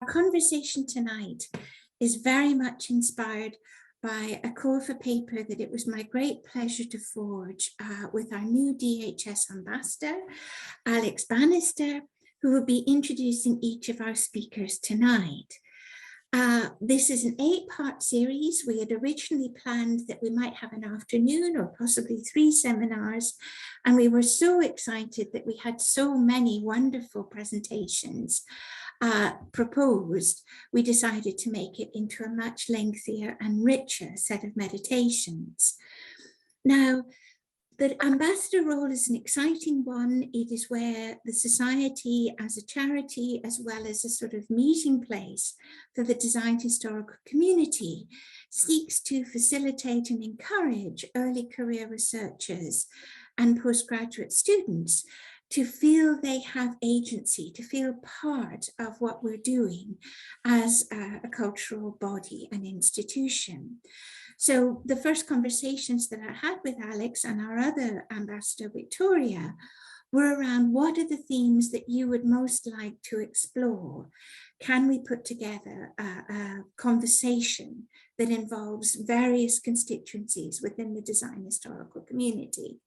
conversation tonight is very much inspired by a call for paper that it was my great pleasure to forge with our new DHS ambassador, Alex Bannister, who will be introducing each of our speakers tonight. This is an 8-part series. We had originally planned that we might have an afternoon or possibly 3 seminars, and we were so excited that we had so many wonderful presentations proposed. We decided to make it into a much lengthier and richer set of meditations. Now, the ambassador role is an exciting one. It is where the society as a charity, as well as a sort of meeting place for the design historical community, seeks to facilitate and encourage early career researchers and postgraduate students to feel they have agency, to feel part of what we're doing as a cultural body and institution. So the first conversations that I had with Alex and our other ambassador, Victoria, were around what are the themes that you would most like to explore? Can we put together a conversation that involves various constituencies within the design historical community?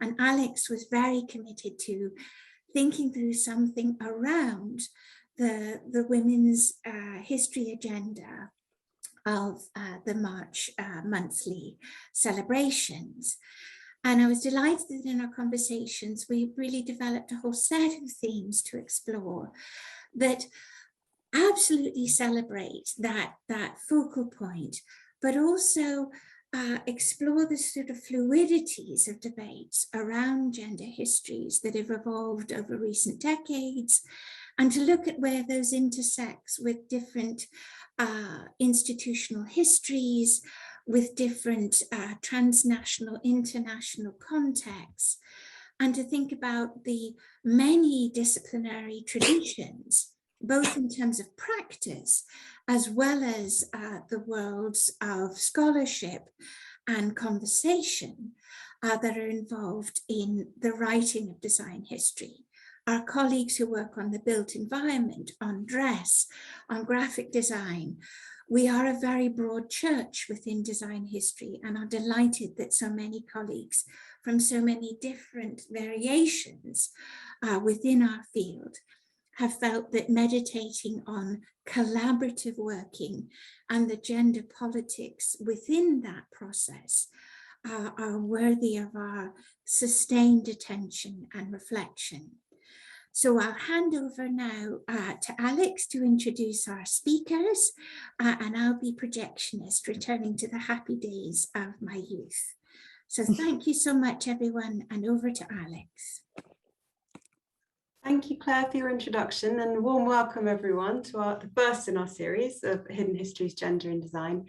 And Alex was very committed to thinking through something around the women's history agenda of the March monthly celebrations. And I was delighted that in our conversations, we really developed a whole set of themes to explore that absolutely celebrate that focal point, but also explore the sort of fluidities of debates around gender histories that have evolved over recent decades, and to look at where those intersects with different institutional histories, with different transnational, international contexts, and to think about the many disciplinary traditions, both in terms of practice, as well as the worlds of scholarship and conversation that are involved in the writing of design history. Our colleagues who work on the built environment, on dress, on graphic design. We are a very broad church within design history, and are delighted that so many colleagues from so many different variations within our field have felt that meditating on collaborative working and the gender politics within that process are worthy of our sustained attention and reflection. So I'll hand over now to Alex to introduce our speakers, and I'll be projectionist, returning to the happy days of my youth. So thank you so much, everyone, and over to Alex. Thank you, Claire, for your introduction, and a warm welcome, everyone, to the first in our series of Hidden Histories, Gender and Design.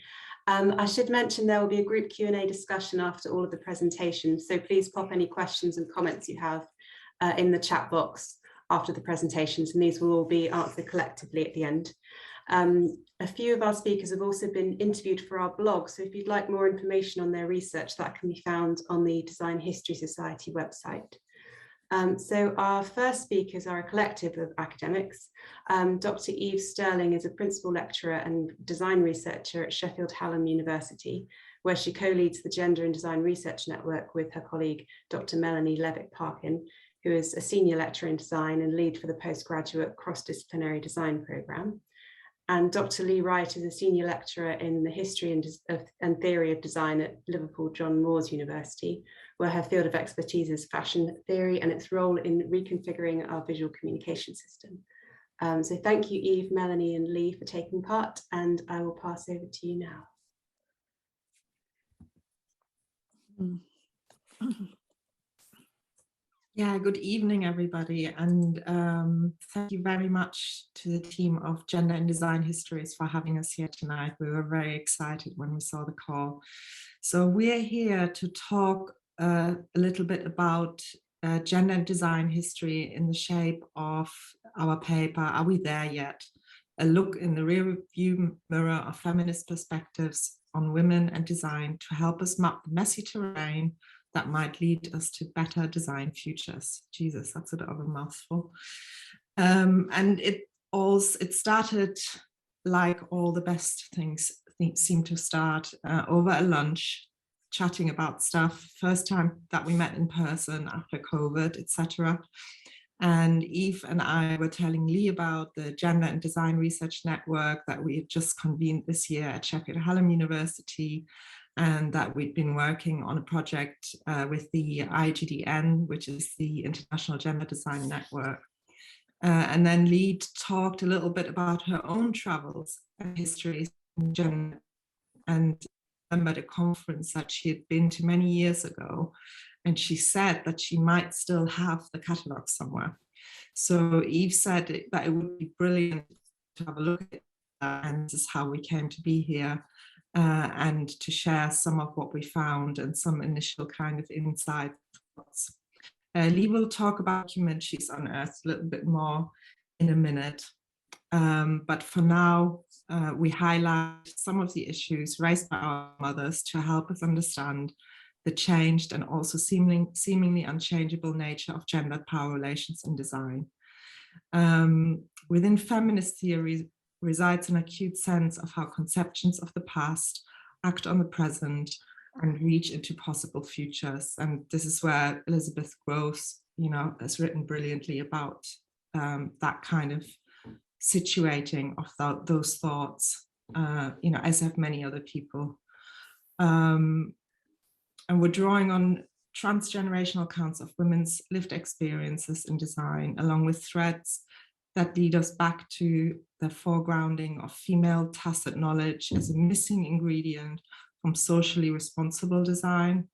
I should mention there will be a group Q&A discussion after all of the presentations, so please pop any questions and comments you have in the chat box after the presentations, and these will all be answered collectively at the end. A few of our speakers have also been interviewed for our blog, so if you'd like more information on their research, that can be found on the Design History Society website. So our first speakers are a collective of academics. Dr. Eve Stirling is a principal lecturer and design researcher at Sheffield Hallam University, where she co-leads the Gender and Design Research Network with her colleague, Dr. Melanie Levick-Parkin, who is a senior lecturer in design and lead for the postgraduate cross-disciplinary design programme. And Dr. Lee Wright is a senior lecturer in the history and theory of design at Liverpool John Moores University, where her field of expertise is fashion theory and its role in reconfiguring our visual communication system. So thank you, Eve, Melanie and Lee, for taking part, and I will pass over to you now. Yeah, good evening, everybody, and thank you very much to the team of Gender and Design Histories for having us here tonight. We were very excited when we saw the call. So we're here to talk a little bit about gender and design history in the shape of our paper, Are We There Yet? A look in the rear view mirror of feminist perspectives on women and design to help us map the messy terrain that might lead us to better design futures. Jesus, that's a bit of a mouthful. And it it started like all the best things seem to start over a lunch, chatting about stuff. First time that we met in person after COVID, etc. And Eve and I were telling Lee about the Gender and Design Research Network that we had just convened this year at Sheffield Hallam University, and that we'd been working on a project with the IGDN, which is the International Gender Design Network. And then Lee talked a little bit about her own travels and histories in gender, and remembered a conference that she had been to many years ago. And she said that she might still have the catalogue somewhere. So Eve said that it would be brilliant to have a look at that, and this is how we came to be here, and to share some of what we found and some initial kind of insights. Lee will talk about documents she's unearthed a little bit more in a minute. But for now, we highlight some of the issues raised by our mothers to help us understand the changed and also seemingly unchangeable nature of gendered power relations in design. Within feminist theory resides an acute sense of how conceptions of the past act on the present and reach into possible futures. And this is where Elizabeth Groves, has written brilliantly about that kind of situating of those thoughts, as have many other people. And we're drawing on transgenerational accounts of women's lived experiences in design, along with threads that lead us back to the foregrounding of female tacit knowledge as a missing ingredient from socially responsible design.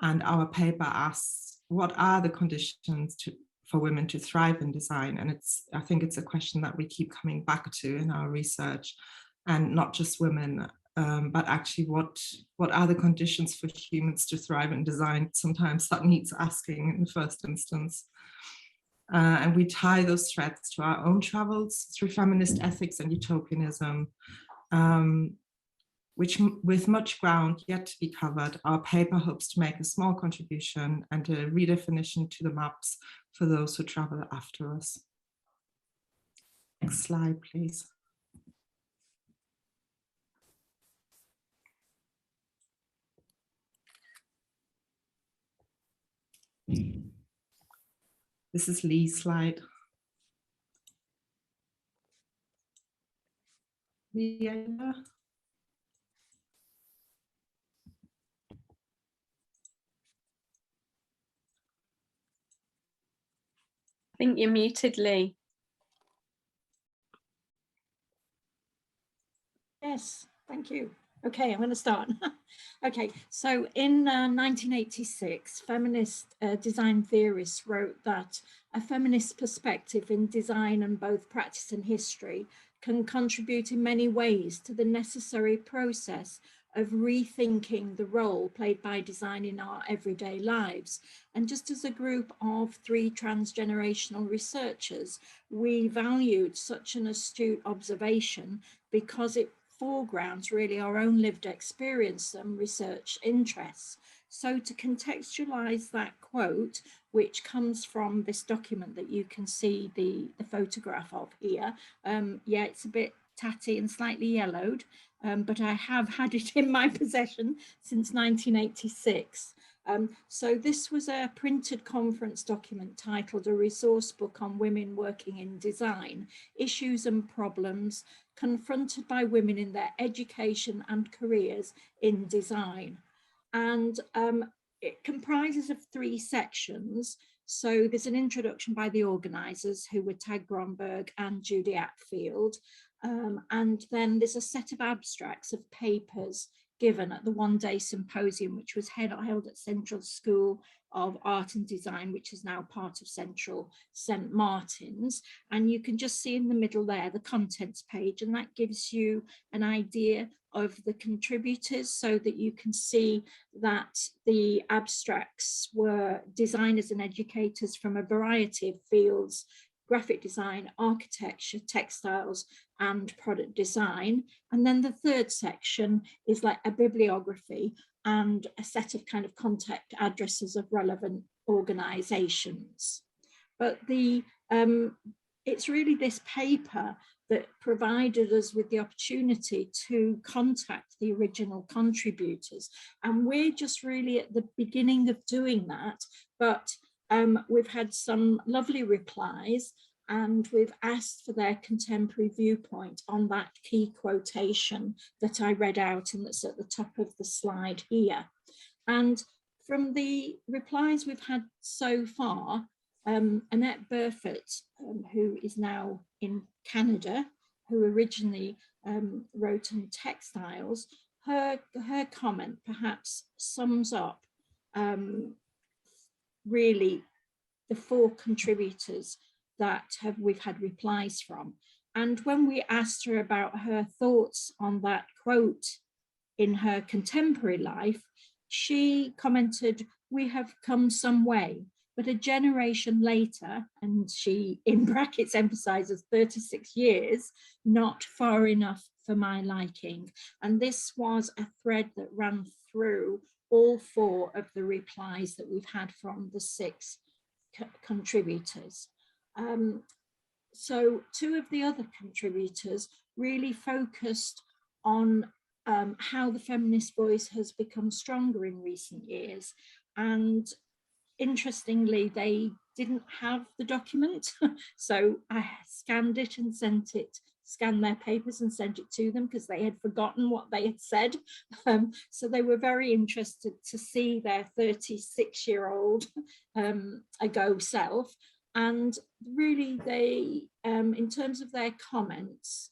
And our paper asks, what are the conditions for women to thrive in design? And I think it's a question that we keep coming back to in our research, and not just women, but actually what are the conditions for humans to thrive in design? Sometimes that needs asking in the first instance. And we tie those threads to our own travels through feminist ethics and utopianism, which, with much ground yet to be covered, our paper hopes to make a small contribution and a redefinition to the maps for those who travel after us. Next slide, please. This is Lee's slide. Yeah. I think you're muted, Lee. Yes, thank you. Okay, I'm going to start. Okay, so in 1986, feminist design theorists wrote that a feminist perspective in design and both practice and history can contribute in many ways to the necessary process of rethinking the role played by design in our everyday lives. And just as a group of 3 transgenerational researchers, we valued such an astute observation because it foregrounds really our own lived experience and research interests. So to contextualize that quote, which comes from this document that you can see the photograph of here, yeah, it's a bit tatty and slightly yellowed, but I have had it in my possession since 1986. So this was a printed conference document titled A Resource Book on Women Working in Design, Issues and Problems Confronted by Women in Their Education and Careers in Design. And it comprises of 3 sections. So there's an introduction by the organisers, who were Tag Gromberg and Judy Atfield. And then there's a set of abstracts of papers given at the one-day symposium, which was held at Central School of Art and Design, which is now part of Central St Martin's. And you can just see in the middle there the contents page, and that gives you an idea of the contributors, so that you can see that the abstracts were designers and educators from a variety of fields: graphic design, architecture, textiles, and product design. And then the 3rd section is like a bibliography and a set of kind of contact addresses of relevant organizations. But the it's really this paper that provided us with the opportunity to contact the original contributors. And we're just really at the beginning of doing that, but we've had some lovely replies, and we've asked for their contemporary viewpoint on that key quotation that I read out and that's at the top of the slide here. And from the replies we've had so far, Annette Burford, who is now in Canada, who originally wrote on textiles, her comment perhaps sums up really the 4 contributors that we've had replies from. And when we asked her about her thoughts on that quote in her contemporary life, she commented, "We have come some way, but a generation later," and she in brackets emphasizes 36 years, "not far enough for my liking." And this was a thread that ran through all 4 of the replies that we've had from the 6 contributors. So 2 of the other contributors really focused on how the feminist voice has become stronger in recent years. And interestingly, they didn't have the document. So I scanned it and scanned their papers and sent it to them because they had forgotten what they had said. So they were very interested to see their 36-year-old ago self. And really they, in terms of their comments,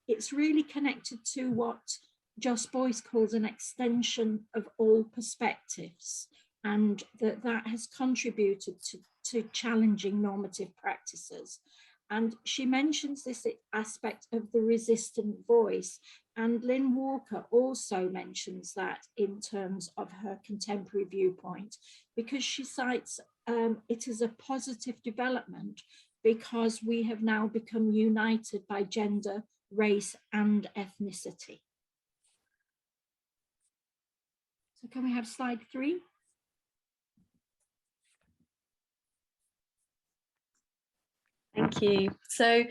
it's really connected to what Joss Boyce calls an extension of all perspectives, and that has contributed to challenging normative practices. And she mentions this aspect of the resistant voice, and Lynn Walker also mentions that in terms of her contemporary viewpoint, because she cites it as a positive development because we have now become united by gender, race, and ethnicity. So can we have slide 3? Thank you. So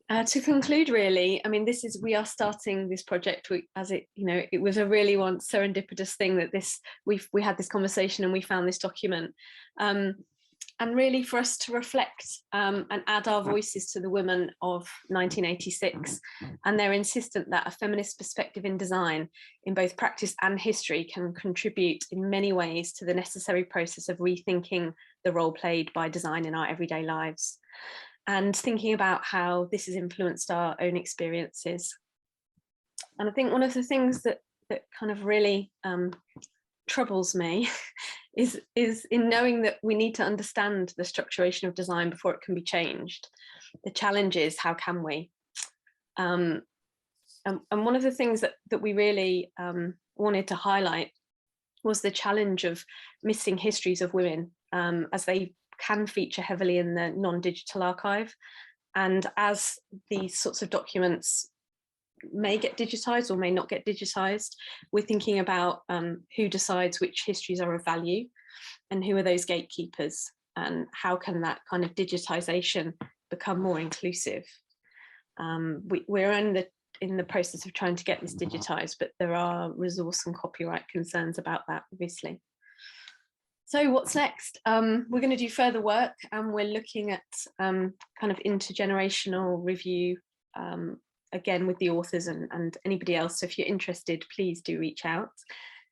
to conclude, really, I mean, we are starting this project as it, it was a really once serendipitous thing that we had this conversation and we found this document. And really for us to reflect and add our voices to the women of 1986 and their insistence that a feminist perspective in design in both practice and history can contribute in many ways to the necessary process of rethinking the role played by design in our everyday lives and thinking about how this has influenced our own experiences. And I think one of the things that kind of really troubles me is in knowing that we need to understand the structuration of design before it can be changed. The challenge is, how can we? And one of the things that we really wanted to highlight was the challenge of missing histories of women, as they can feature heavily in the non-digital archive. And as these sorts of documents may get digitized or may not get digitized, we're thinking about who decides which histories are of value and who are those gatekeepers, and how can that kind of digitization become more inclusive. We're in the process of trying to get this digitized, but there are resource and copyright concerns about that, obviously. So what's next? We're going to do further work, and we're looking at kind of intergenerational review, again with the authors and anybody else. So if you're interested, please do reach out.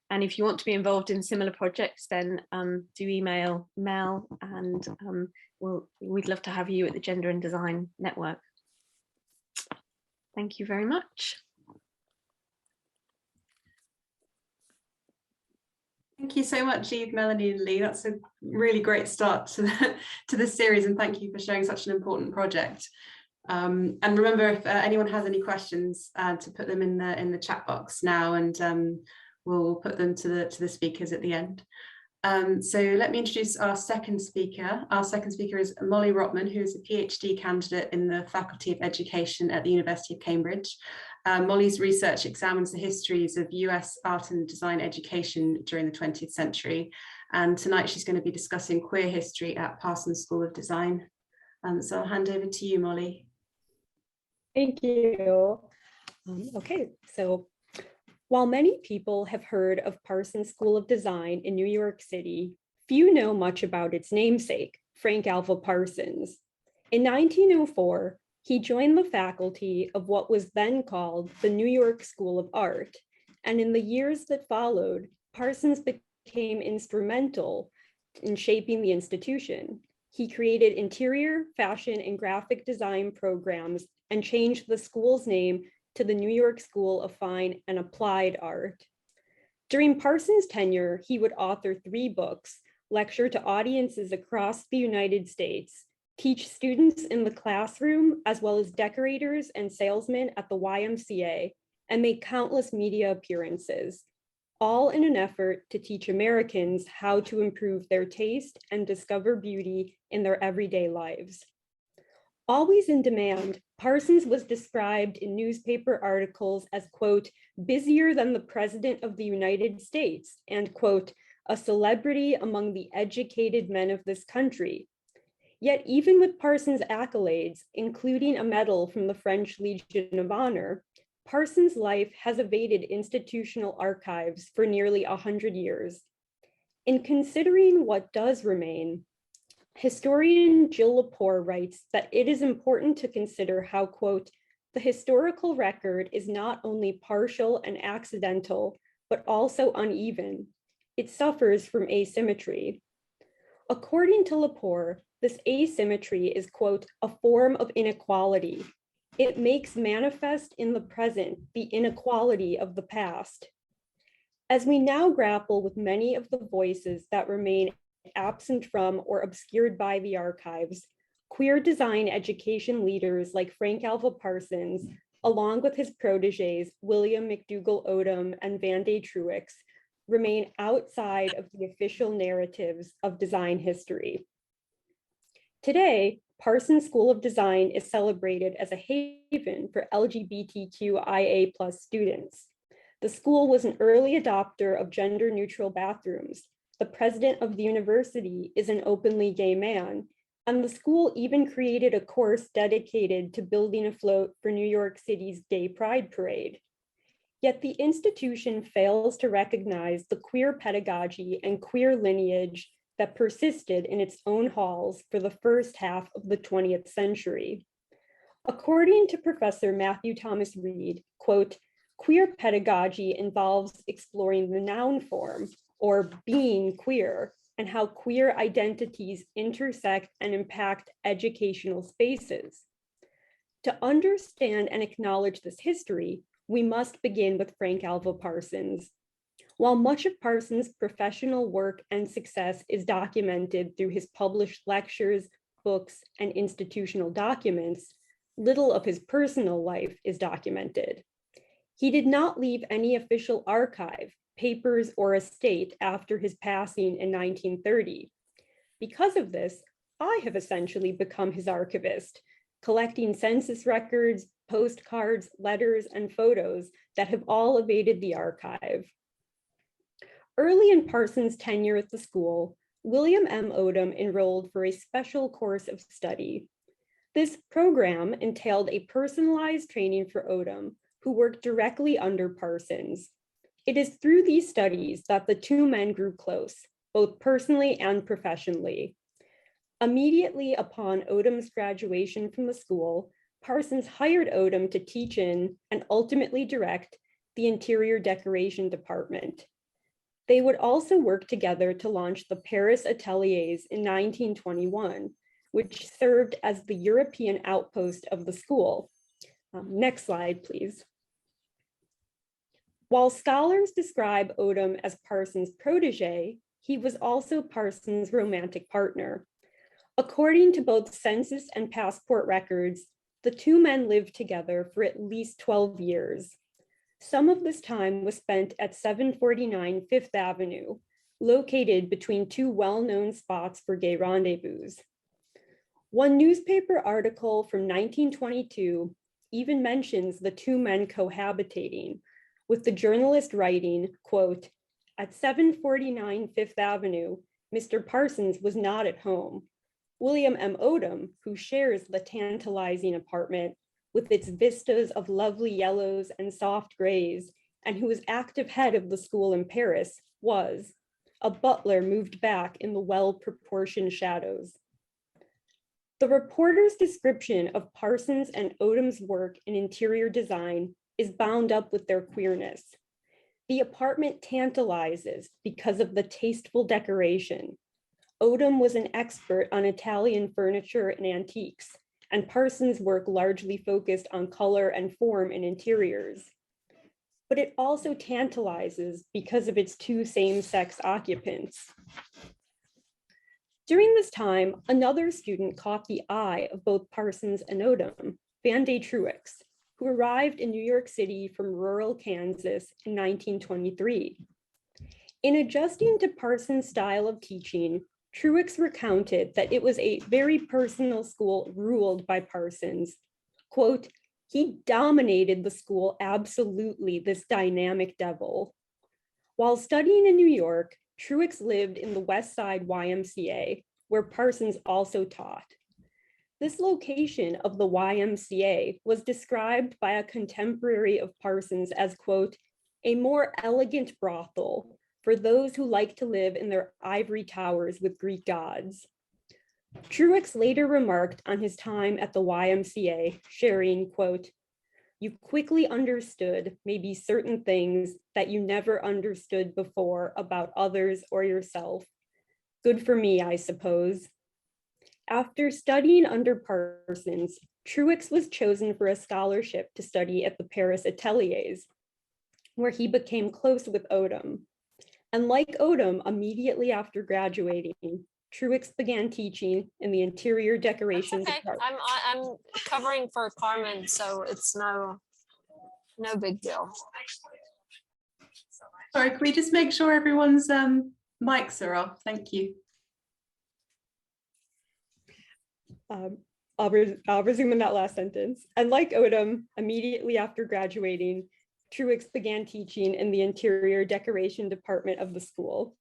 And if you want to be involved in similar projects, then do email Mel, and we'd love to have you at the Gender and Design Network. Thank you very much. Thank you so much, Eve, Melanie and Lee. That's a really great start to the series, and thank you for showing such an important project. And remember, if anyone has any questions, to put them in the chat box now, and we'll put them to the speakers at the end. So let me introduce our second speaker. Our second speaker is Molly Rottman, who is a PhD candidate in the Faculty of Education at the University of Cambridge. Molly's research examines the histories of US art and design education during the 20th century. And tonight she's going to be discussing queer history at Parsons School of Design. So I'll hand over to you, Molly. Thank you. Okay, so while many people have heard of Parsons School of Design in New York City, few know much about its namesake, Frank Alva Parsons. In 1904, he joined the faculty of what was then called the New York School of Art, and in the years that followed, Parsons became instrumental in shaping the institution. He created interior, fashion, and graphic design programs and changed the school's name to the New York School of Fine and Applied Art. During Parsons' tenure, he would author 3 books, lecture to audiences across the United States, teach students in the classroom, as well as decorators and salesmen at the YMCA, and make countless media appearances, all in an effort to teach Americans how to improve their taste and discover beauty in their everyday lives. Always in demand, Parsons was described in newspaper articles as, quote, busier than the President of the United States, and, quote, a celebrity among the educated men of this country. Yet even with Parsons' accolades, including a medal from the French Legion of Honor, Parsons' life has evaded institutional archives for nearly 100 years. In considering what does remain, historian Jill Lepore writes that it is important to consider how, quote, the historical record is not only partial and accidental, but also uneven. It suffers from asymmetry. According to Lepore, this asymmetry is, quote, a form of inequality. It makes manifest in the present the inequality of the past. As we now grapple with many of the voices that remain absent from or obscured by the archives, queer design education leaders like Frank Alva Parsons, along with his proteges, William McDougall Odom and Vanday Truex, remain outside of the official narratives of design history. Today, Parsons School of Design is celebrated as a haven for LGBTQIA+ students. The school was an early adopter of gender-neutral bathrooms. The president of the university is an openly gay man, and the school even created a course dedicated to building a float for New York City's Gay Pride Parade. Yet the institution fails to recognize the queer pedagogy and queer lineage that persisted in its own halls for the first half of the 20th century. According to Professor Matthew Thomas Reed, quote, queer pedagogy involves exploring the noun form, or being queer, and how queer identities intersect and impact educational spaces. To understand and acknowledge this history, we must begin with Frank Alva Parsons. While much of Parsons' professional work and success is documented through his published lectures, books, and institutional documents, little of his personal life is documented. He did not leave any official archive, papers, or estate after his passing in 1930. Because of this, I have essentially become his archivist, collecting census records, postcards, letters, and photos that have all evaded the archive. Early in Parsons' tenure at the school, William M. Odom enrolled for a special course of study. This program entailed a personalized training for Odom, who worked directly under Parsons. It is through these studies that the two men grew close, both personally and professionally. Immediately upon Odom's graduation from the school, Parsons hired Odom to teach in and ultimately direct the interior decoration department. They would also work together to launch the Paris Ateliers in 1921, which served as the European outpost of the school. Next slide, please. While scholars describe Odom as Parsons' protege, he was also Parsons' romantic partner. According to both census and passport records, the two men lived together for at least 12 years. Some of this time was spent at 749 Fifth Avenue, located between two well-known spots for gay rendezvous. One newspaper article from 1922 even mentions the two men cohabitating, with the journalist writing, quote, at 749 Fifth Avenue, Mr. Parsons was not at home. William M. Odom, who shares the tantalizing apartment with its vistas of lovely yellows and soft grays, and who was active head of the school in Paris, was a butler moved back in the well-proportioned shadows. The reporter's description of Parsons and Odom's work in interior design is bound up with their queerness. The apartment tantalizes because of the tasteful decoration. Odom was an expert on Italian furniture and antiques, and Parsons' work largely focused on color and form in interiors. But it also tantalizes because of its two same-sex occupants. During this time, another student caught the eye of both Parsons and Odom, Van de Truix, who arrived in New York City from rural Kansas in 1923. In adjusting to Parsons' style of teaching, Truix recounted that it was a very personal school ruled by Parsons. Quote, "He dominated the school absolutely, this dynamic devil." While studying in New York, Truix lived in the West Side YMCA, where Parsons also taught. This location of the YMCA was described by a contemporary of Parsons as, quote, "a more elegant brothel for those who like to live in their ivory towers with Greek gods." Truix later remarked on his time at the YMCA, sharing, quote, "You quickly understood maybe certain things that you never understood before about others or yourself. Good for me, I suppose." After studying under Parsons, Truix was chosen for a scholarship to study at the Paris Ateliers, where he became close with Odom. And like Odom, immediately after graduating, Truix began teaching in the interior decoration Okay, department. I'm covering for Carmen, so it's no big deal. Sorry, can we just make sure everyone's mics are off? Thank you. I'll resume in that last sentence. And like Odom, immediately after graduating, Truix began teaching in the interior decoration department of the school.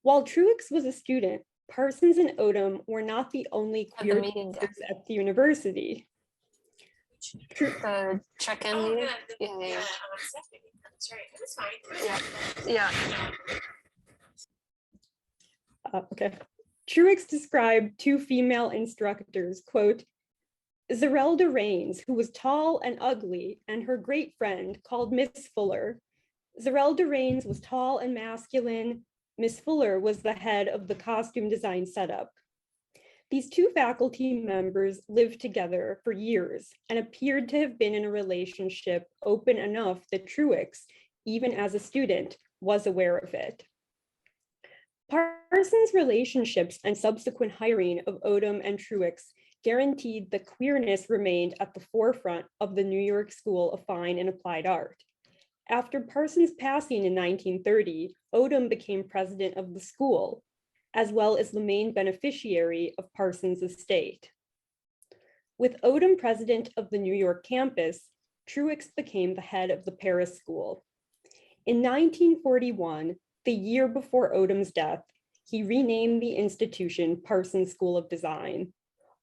While Truix was a student, Parsons and Odom were not the only queer teachers at the university. The check-in meeting? Yeah. Okay. Truix described two female instructors, quote, "Zerelda Raines, who was tall and ugly, and her great friend called Miss Fuller. Zerelda Raines was tall and masculine. Miss Fuller was the head of the costume design setup." These two faculty members lived together for years and appeared to have been in a relationship open enough that Truix, even as a student, was aware of it. Parsons' relationships and subsequent hiring of Odom and Truix guaranteed that queerness remained at the forefront of the New York School of Fine and Applied Art. After Parsons' passing in 1930, Odom became president of the school, as well as the main beneficiary of Parsons' estate. With Odom president of the New York campus, Truix became the head of the Paris school. In 1941, the year before Odom's death, he renamed the institution Parsons School of Design.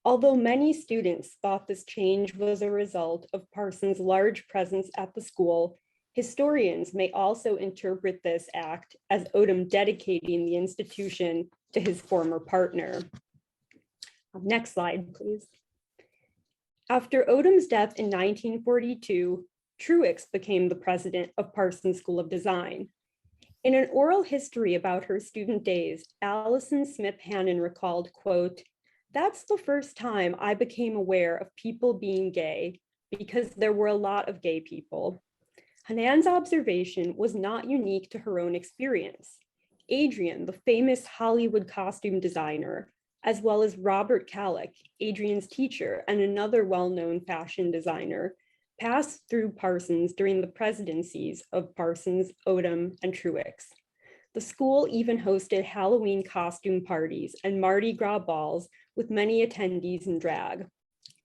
Although many students thought this change was a result of Parsons' large presence at the school, historians may also interpret this act as Odom dedicating the institution to his former partner. Next slide, please. After Odom's death in 1942, Truix became the president of Parsons School of Design. In an oral history about her student days, Allison Smith Hannon recalled, quote, "That's the first time I became aware of people being gay because there were a lot of gay people." Hanan's observation was not unique to her own experience. Adrian, the famous Hollywood costume designer, as well as Robert Calick, Adrian's teacher and another well-known fashion designer, passed through Parsons during the presidencies of Parsons, Odom, and Truix. The school even hosted Halloween costume parties and Mardi Gras balls with many attendees in drag.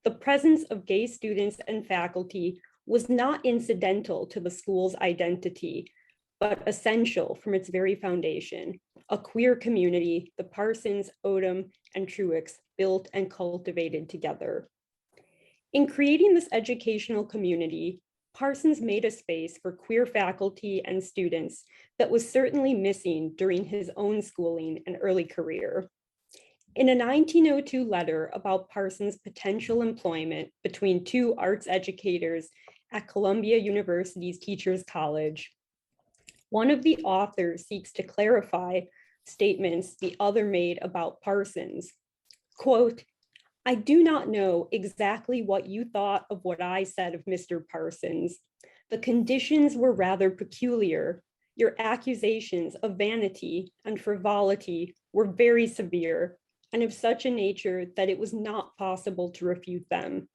The presence of gay students and faculty was not incidental to the school's identity, but essential from its very foundation. a queer community the Parsons, Odom, and Truex built and cultivated together. In creating this educational community, Parsons made a space for queer faculty and students that was certainly missing during his own schooling and early career. In a 1902 letter about Parsons' potential employment between two arts educators at Columbia University's Teachers College, one of the authors seeks to clarify statements the other made about Parsons. Quote, "I do not know exactly what you thought of what I said of Mr. Parsons. The conditions were rather peculiar. Your accusations of vanity and frivolity were very severe and of such a nature that it was not possible to refute them.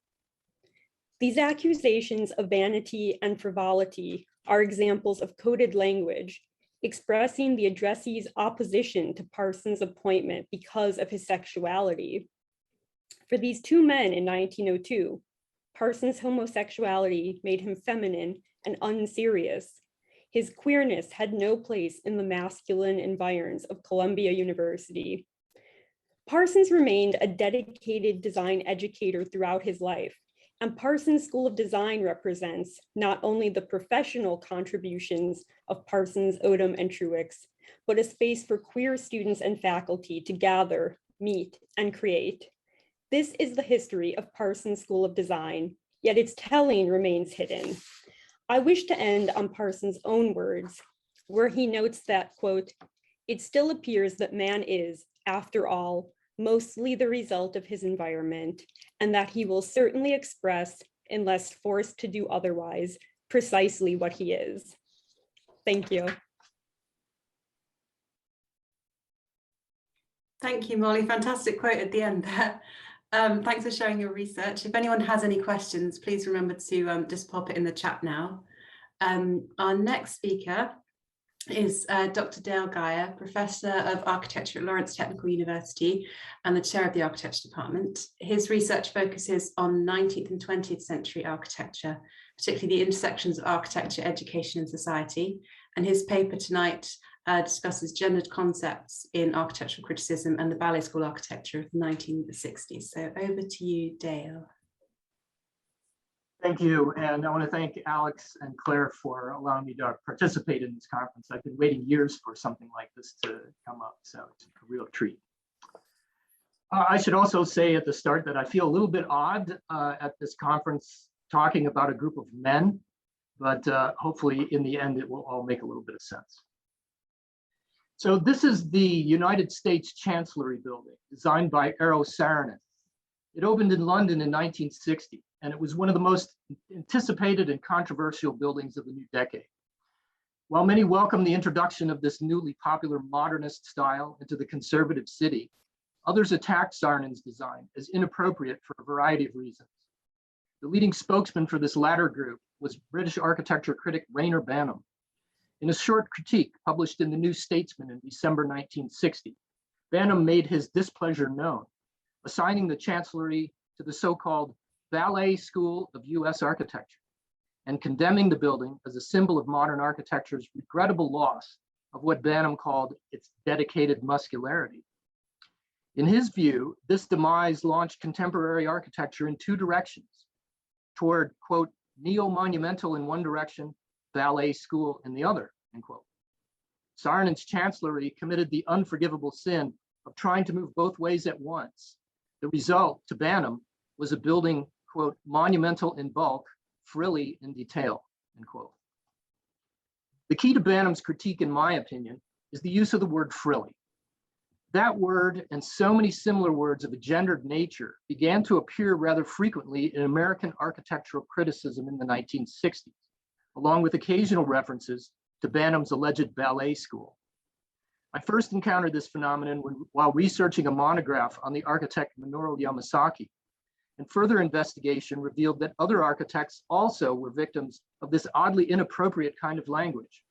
These accusations of vanity and frivolity are examples of coded language expressing the addressee's opposition to Parsons' appointment because of his sexuality. For these two men in 1902, Parsons' homosexuality made him feminine and unserious. His queerness had no place in the masculine environs of Columbia University. Parsons remained a dedicated design educator throughout his life, and Parsons School of Design represents not only the professional contributions of Parsons, Odom, and Truex, but a space for queer students and faculty to gather, meet, and create. This is the history of Parsons School of Design, yet its telling remains hidden. I wish to end on Parsons' own words, where he notes that, quote, "It still appears that man is, after all, mostly the result of his environment, and that he will certainly express, unless forced to do otherwise, precisely what he is." Thank you. Thank you, Molly. Fantastic quote at the end there. Thanks for sharing your research. If anyone has any questions, please remember to just pop it in the chat now. Our next speaker is Dr. Dale Gyure, Professor of Architecture at Lawrence Technical University and the Chair of the Architecture Department. His research focuses on 19th and 20th century architecture, particularly the intersections of architecture, education, and society. And his paper tonight discusses gendered concepts in architectural criticism and the ballet school architecture of the 1960s. So over to you, Dale. Thank you, and I want to thank Alex and Claire for allowing me to participate in this conference. I've been waiting years for something like this to come up, so it's a real treat. I should also say at the start that I feel a little bit odd at this conference talking about a group of men, but hopefully in the end it will all make a little bit of sense. So this is the United States Chancellery Building, designed by Eero Saarinen. It opened in London in 1960, and it was one of the most anticipated and controversial buildings of the new decade. While many welcome the introduction of this newly popular modernist style into the conservative city, others attacked Saarinen's design as inappropriate for a variety of reasons. The leading spokesman for this latter group was British architecture critic Rayner Banham. In a short critique published in the New Statesman in December 1960, Banham made his displeasure known, assigning the Chancellery to the so-called Ballet School of US Architecture, and condemning the building as a symbol of modern architecture's regrettable loss of what Banham called its dedicated muscularity. In his view, this demise launched contemporary architecture in two directions, toward, quote, neo-monumental in one direction, ballet school in the other, end quote. Saarinen's Chancellery committed the unforgivable sin of trying to move both ways at once. The result, to Banham, was a building, quote, monumental in bulk, frilly in detail, end quote. The key to Banham's critique, in my opinion, is the use of the word frilly. That word and so many similar words of a gendered nature began to appear rather frequently in American architectural criticism in the 1960s, along with occasional references to Banham's alleged ballet school. I first encountered this phenomenon while researching a monograph on the architect Minoru Yamasaki, and further investigation revealed that other architects also were victims of this oddly inappropriate kind of language.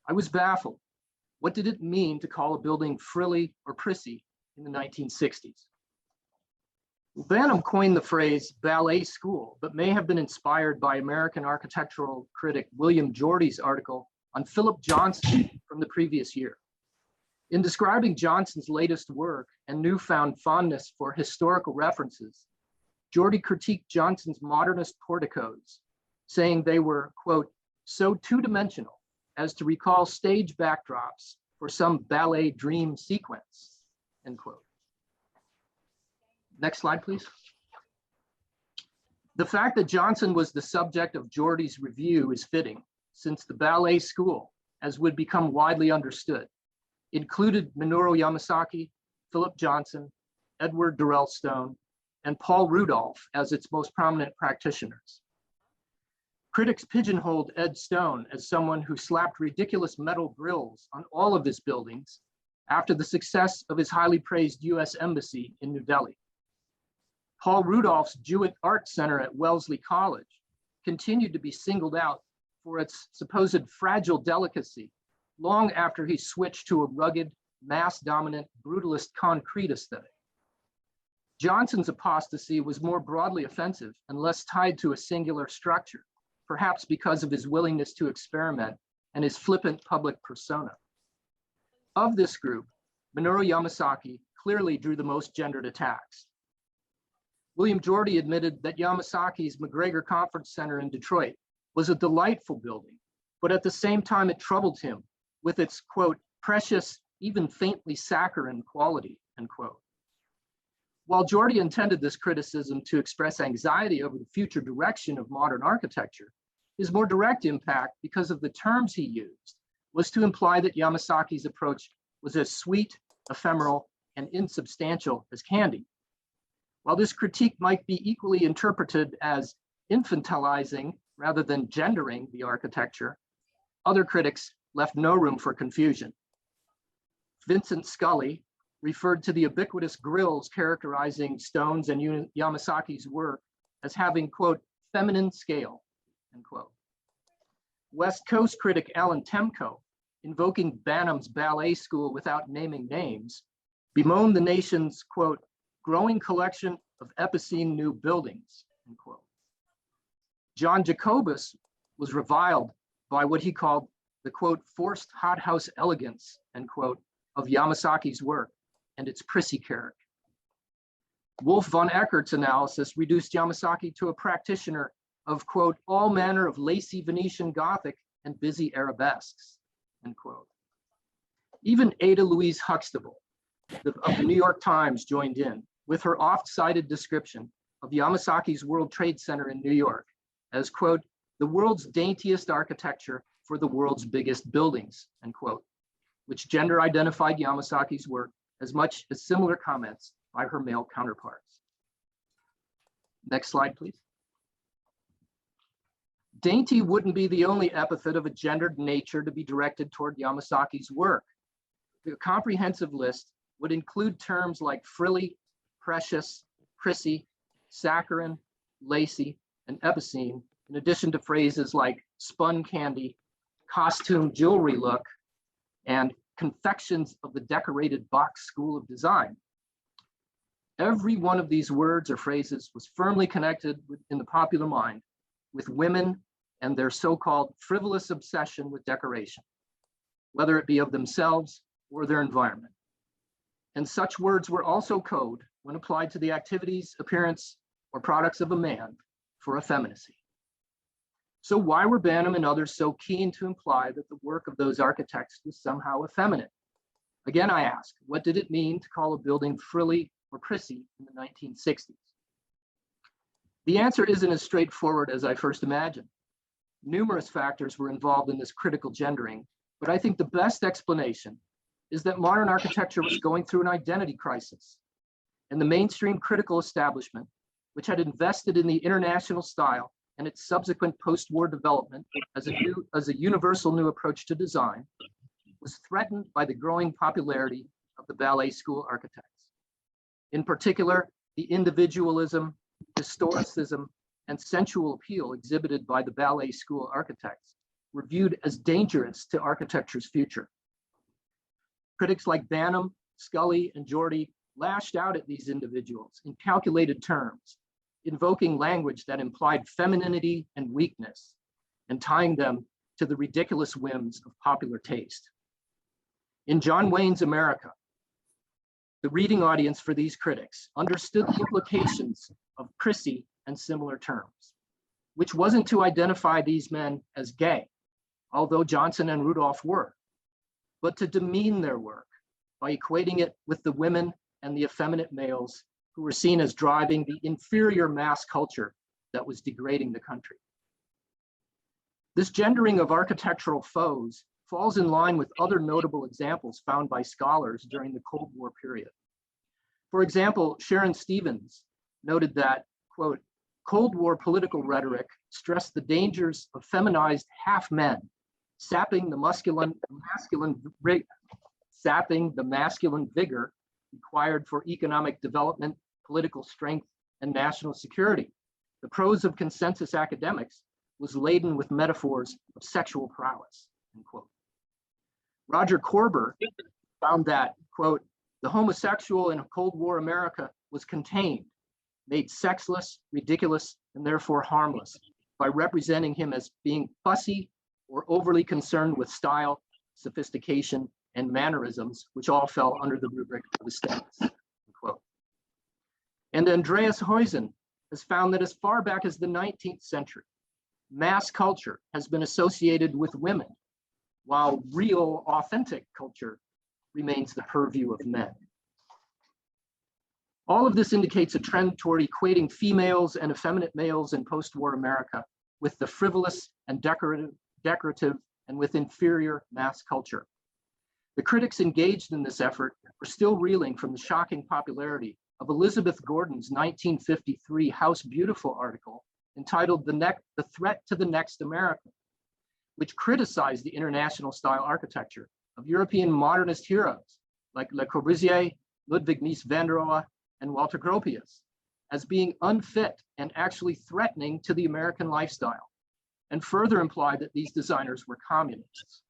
I was baffled. What did it mean to call a building frilly or prissy in the 1960s? Well, Banham coined the phrase ballet school, but may have been inspired by American architectural critic William Jordy's article on Philip Johnston from the previous year. In describing Johnson's latest work and newfound fondness for historical references, Gyure critiqued Johnson's modernist porticos, saying they were, quote, so two-dimensional as to recall stage backdrops for some ballet dream sequence, end quote. Next slide, please. The fact that Johnson was the subject of Gyure's review is fitting, since the ballet school, as would become widely understood, included Minoru Yamasaki, Philip Johnson, Edward Durrell Stone, and Paul Rudolph as its most prominent practitioners. Critics pigeonholed Ed Stone as someone who slapped ridiculous metal grills on all of his buildings after the success of his highly praised US Embassy in New Delhi. Paul Rudolph's Jewett Art Center at Wellesley College continued to be singled out for its supposed fragile delicacy long after he switched to a rugged, mass-dominant, brutalist concrete aesthetic. Johnson's apostasy was more broadly offensive and less tied to a singular structure, perhaps because of his willingness to experiment and his flippant public persona. Of this group, Minoru Yamasaki clearly drew the most gendered attacks. William Gyure admitted that Yamasaki's McGregor Conference Center in Detroit was a delightful building, but at the same time it troubled him with its, quote, precious, even faintly saccharine quality, end quote. While Gyure intended this criticism to express anxiety over the future direction of modern architecture, his more direct impact, because of the terms he used, was to imply that Yamasaki's approach was as sweet, ephemeral, and insubstantial as candy. While this critique might be equally interpreted as infantilizing rather than gendering the architecture, other critics left no room for confusion. Vincent Scully referred to the ubiquitous grills characterizing Stone's and Yamasaki's work as having, quote, feminine scale, end quote. West Coast critic Alan Temko, invoking Banham's ballet school without naming names, bemoaned the nation's, quote, growing collection of epicene new buildings, end quote. John Jacobus was reviled by what he called the, quote, forced hothouse elegance, end quote, of Yamasaki's work and its prissy character. Wolf von Eckert's analysis reduced Yamasaki to a practitioner of, quote, all manner of lacy Venetian Gothic and busy arabesques, end quote. Even Ada Louise Huxtable of the New York Times joined in with her oft-cited description of Yamasaki's World Trade Center in New York as, quote, the world's daintiest architecture for the world's biggest buildings, end quote, which gender identified Yamasaki's work as much as similar comments by her male counterparts. Next slide, please. Dainty wouldn't be the only epithet of a gendered nature to be directed toward Yamasaki's work. The comprehensive list would include terms like frilly, precious, prissy, saccharine, lacy, and epicene, in addition to phrases like spun candy, costume jewelry look, and confections of the decorated box school of design. Every one of these words or phrases was firmly connected in the popular mind with women and their so-called frivolous obsession with decoration, whether it be of themselves or their environment. And such words were also code when applied to the activities, appearance, or products of a man for effeminacy. So why were Banham and others so keen to imply that the work of those architects was somehow effeminate? Again, I ask, what did it mean to call a building frilly or prissy in the 1960s? The answer isn't as straightforward as I first imagined. Numerous factors were involved in this critical gendering, but I think the best explanation is that modern architecture was going through an identity crisis, and the mainstream critical establishment, which had invested in the international style and its subsequent post-war development as a universal new approach to design, was threatened by the growing popularity of the ballet school architects. In particular, the individualism, historicism, and sensual appeal exhibited by the ballet school architects were viewed as dangerous to architecture's future. Critics like Banham, Scully, and Gyure lashed out at these individuals in calculated terms, invoking language that implied femininity and weakness, and tying them to the ridiculous whims of popular taste. In John Wayne's America, the reading audience for these critics understood the implications of prissy and similar terms, which wasn't to identify these men as gay, although Johnson and Rudolph were, but to demean their work by equating it with the women and the effeminate males who were seen as driving the inferior mass culture that was degrading the country. This gendering of architectural foes falls in line with other notable examples found by scholars during the Cold War period. For example, Sharon Stevens noted that, quote, Cold War political rhetoric stressed the dangers of feminized half men, sapping the masculine vigor required for economic development, political strength, and national security. The prose of consensus academics was laden with metaphors of sexual prowess, end quote. Roger Korber found that, quote, the homosexual in Cold War America was contained, made sexless, ridiculous, and therefore harmless by representing him as being fussy or overly concerned with style, sophistication, and mannerisms, which all fell under the rubric of aesthetics, end quote. And Andreas Huysen has found that as far back as the 19th century, mass culture has been associated with women, while real, authentic culture remains the purview of men. All of this indicates a trend toward equating females and effeminate males in post-war America with the frivolous and decorative and with inferior mass culture. The critics engaged in this effort were still reeling from the shocking popularity of Elizabeth Gordon's 1953 House Beautiful article entitled The Threat to the Next America, which criticized the international style architecture of European modernist heroes like Le Corbusier, Ludwig Mies van der Rohe, and Walter Gropius as being unfit and actually threatening to the American lifestyle, and further implied that these designers were communists.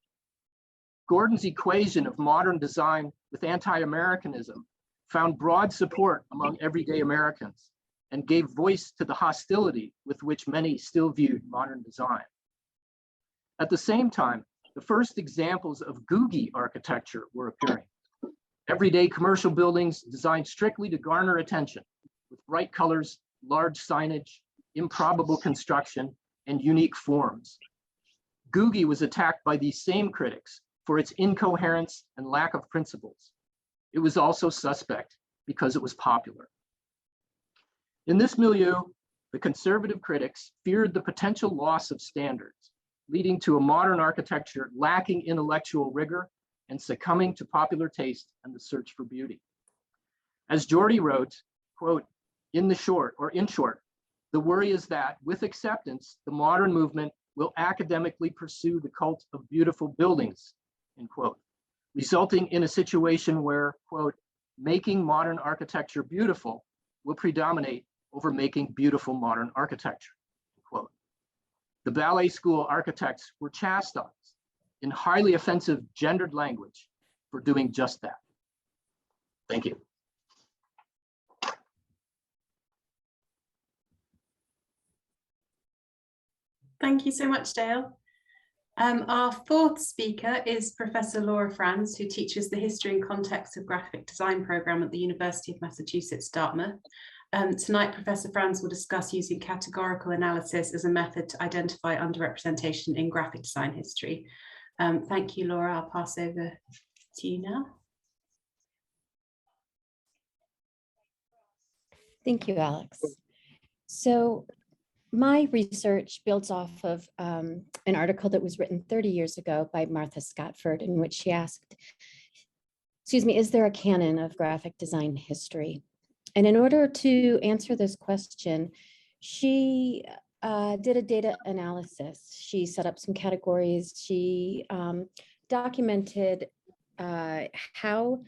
Gordon's equation of modern design with anti-Americanism found broad support among everyday Americans and gave voice to the hostility with which many still viewed modern design. At the same time, the first examples of Googie architecture were appearing. Everyday commercial buildings designed strictly to garner attention with bright colors, large signage, improbable construction, and unique forms. Googie was attacked by these same critics for its incoherence and lack of principles. It was also suspect because it was popular. In this milieu, the conservative critics feared the potential loss of standards, leading to a modern architecture lacking intellectual rigor and succumbing to popular taste and the search for beauty. As Geordie wrote, quote, in short, the worry is that with acceptance, the modern movement will academically pursue the cult of beautiful buildings, end quote, resulting in a situation where, quote, making modern architecture beautiful will predominate over making beautiful modern architecture, end quote. The ballet school architects were chastised in highly offensive gendered language for doing just that. Thank you. Thank you so much, Dale. Our fourth speaker is Professor Laura Franz, who teaches the History and Context of Graphic Design program at the University of Massachusetts, Dartmouth. Tonight, Professor Franz will discuss using categorical analysis as a method to identify underrepresentation in graphic design history. Thank you, Laura. I'll pass over to you now. Thank you, Alex. So my research builds off of an article that was written 30 years ago by Martha Scotford, in which she asked, is there a canon of graphic design history? And in order to answer this question, she did a data analysis. She set up some categories. She documented how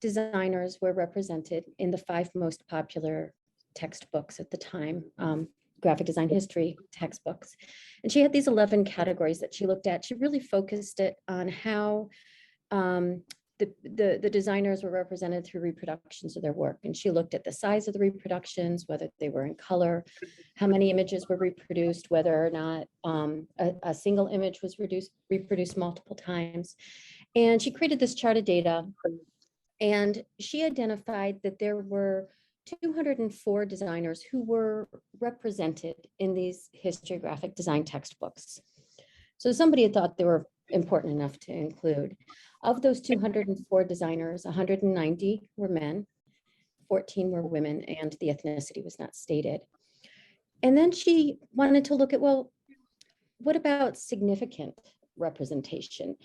designers were represented in the 5 most popular textbooks at the time, graphic design history textbooks. And she had these 11 categories that she looked at. She really focused it on how the designers were represented through reproductions of their work. And she looked at the size of the reproductions, whether they were in color, how many images were reproduced, whether or not a single image was reproduced multiple times. And she created this chart of data, and she identified that there were 204 designers who were represented in these historiographic design textbooks. So somebody had thought they were important enough to include. Of those 204 designers, 190 were men, 14 were women, and the ethnicity was not stated. And then she wanted to look at, well, what about significant representation?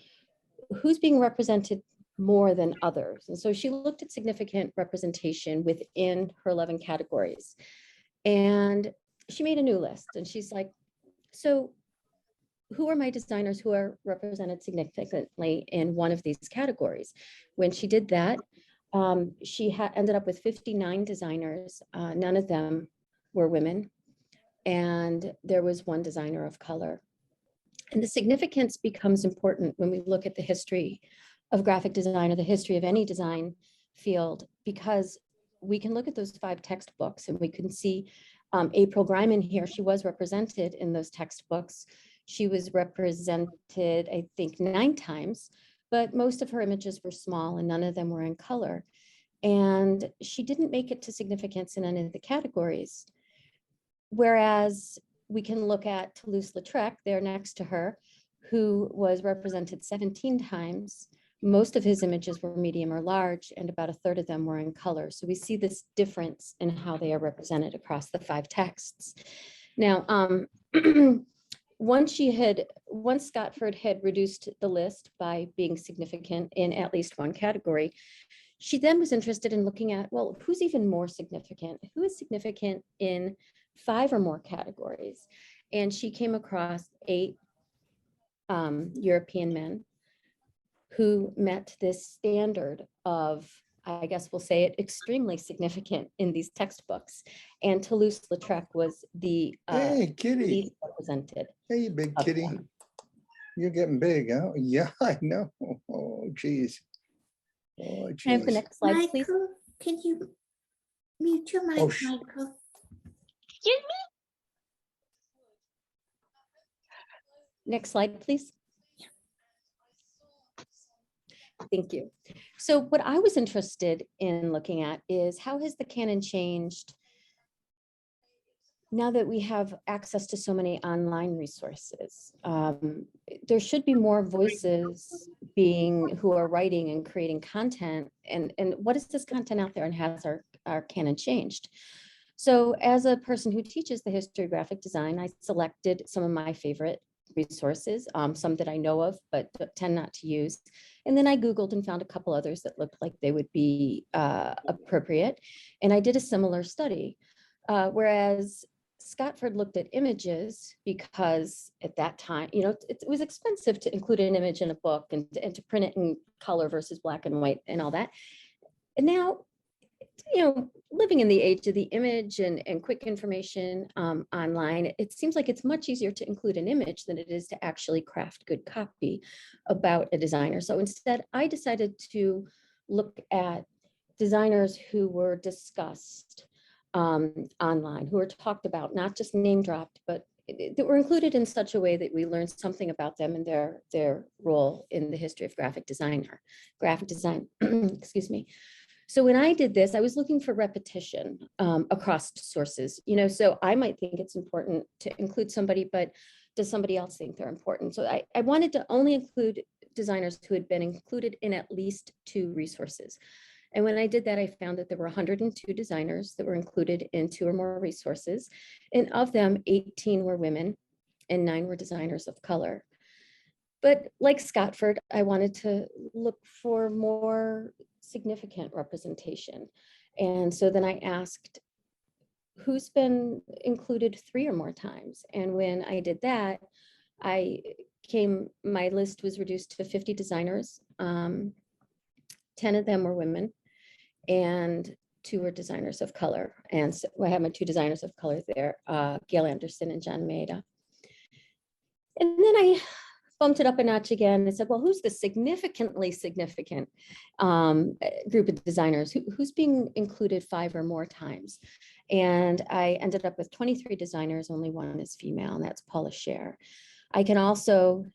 Who's being represented more than others? And so she looked at significant representation within her 11 categories. And she made a new list, and she's like, so who are my designers who are represented significantly in one of these categories? When she did that, she ended up with 59 designers. None of them were women, and there was one designer of color. And the significance becomes important when we look at the history of graphic design or the history of any design field, because we can look at those 5 textbooks and we can see April Greiman here. She was represented in those textbooks. She was represented, I think, 9 times, but most of her images were small and none of them were in color. And she didn't make it to significance in any of the categories. Whereas we can look at Toulouse-Lautrec there next to her, who was represented 17 times. Most of his images were medium or large, and about a third of them were in color. So we see this difference in how they are represented across the 5 texts. Now, once Scotford had reduced the list by being significant in at least one category, she then was interested in looking at, well, who's even more significant? Who is significant in 5 or more categories? And she came across 8 European men who met this standard of, I guess we'll say it, extremely significant in these textbooks. And Toulouse-Lautrec was the hey, kitty. least represented. Hey, you big kitty. Them. You're getting big, huh? Yeah, I know. Oh, geez. Oh, Can I have the geez. next slide, Michael, please? can you mute your mic, Oh, Michael? Excuse me? Next slide, please. Thank you. So what I was interested in looking at is how has the canon changed now that we have access to so many online resources? There should be more voices who are writing and creating content. And what is this content out there, and has our canon changed? So as a person who teaches the history of graphic design, I selected some of my favorite resources, some that I know of, but tend not to use. And then I Googled and found a couple others that looked like they would be appropriate. And I did a similar study, whereas Scotford looked at images because at that time, it was expensive to include an image in a book and to print it in color versus black and white and all that. And now, living in the age of the image and quick information online, it seems like it's much easier to include an image than it is to actually craft good copy about a designer. So instead, I decided to look at designers who were discussed online, who were talked about, not just name dropped, but that were included in such a way that we learned something about them and their role in the history of graphic design, excuse me. So when I did this, I was looking for repetition across sources, so I might think it's important to include somebody, but does somebody else think they're important? So I wanted to only include designers who had been included in at least 2 resources. And when I did that, I found that there were 102 designers that were included in 2 or more resources. And of them, 18 were women and 9 were designers of color. But like Scotford, I wanted to look for more significant representation. And so then I asked, who's been included 3 or more times? And when I did that, my list was reduced to 50 designers. 10 of them were women and 2 were designers of color. And so I have my 2 designers of color there, Gail Anderson and John Maeda. And then I bumped it up a notch again and said, well, who's the significantly significant group of designers? Who's being included 5 or more times? And I ended up with 23 designers, only 1 is female, and that's Paula Scher. I can also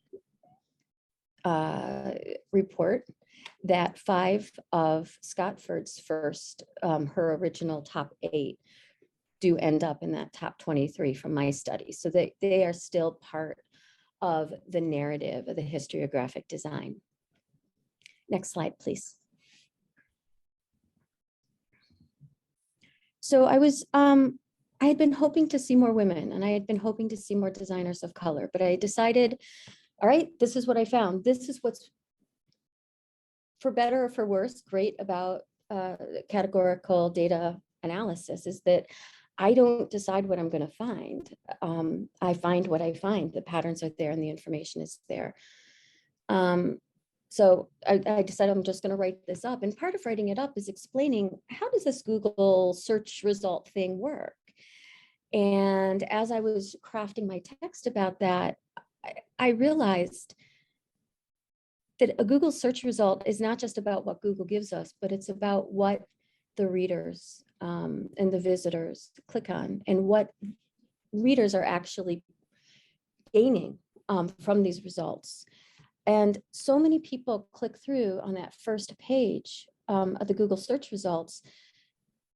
report that 5 of Scotford's first, her original top 8, do end up in that top 23 from my study. So they are still part of the narrative of the history of graphic design. Next slide, please. So I had been hoping to see more women, and I had been hoping to see more designers of color, but I decided, all right, this is what I found. This is what's, for better or for worse, great about categorical data analysis, is that I don't decide what I'm going to find. I find what I find. The patterns are there and the information is there. So I decided I'm just going to write this up. And part of writing it up is explaining, how does this Google search result thing work? And as I was crafting my text about that, I realized that a Google search result is not just about what Google gives us, but it's about what the readers and the visitors click on, and what readers are actually gaining from these results. And so many people click through on that first page of the Google search results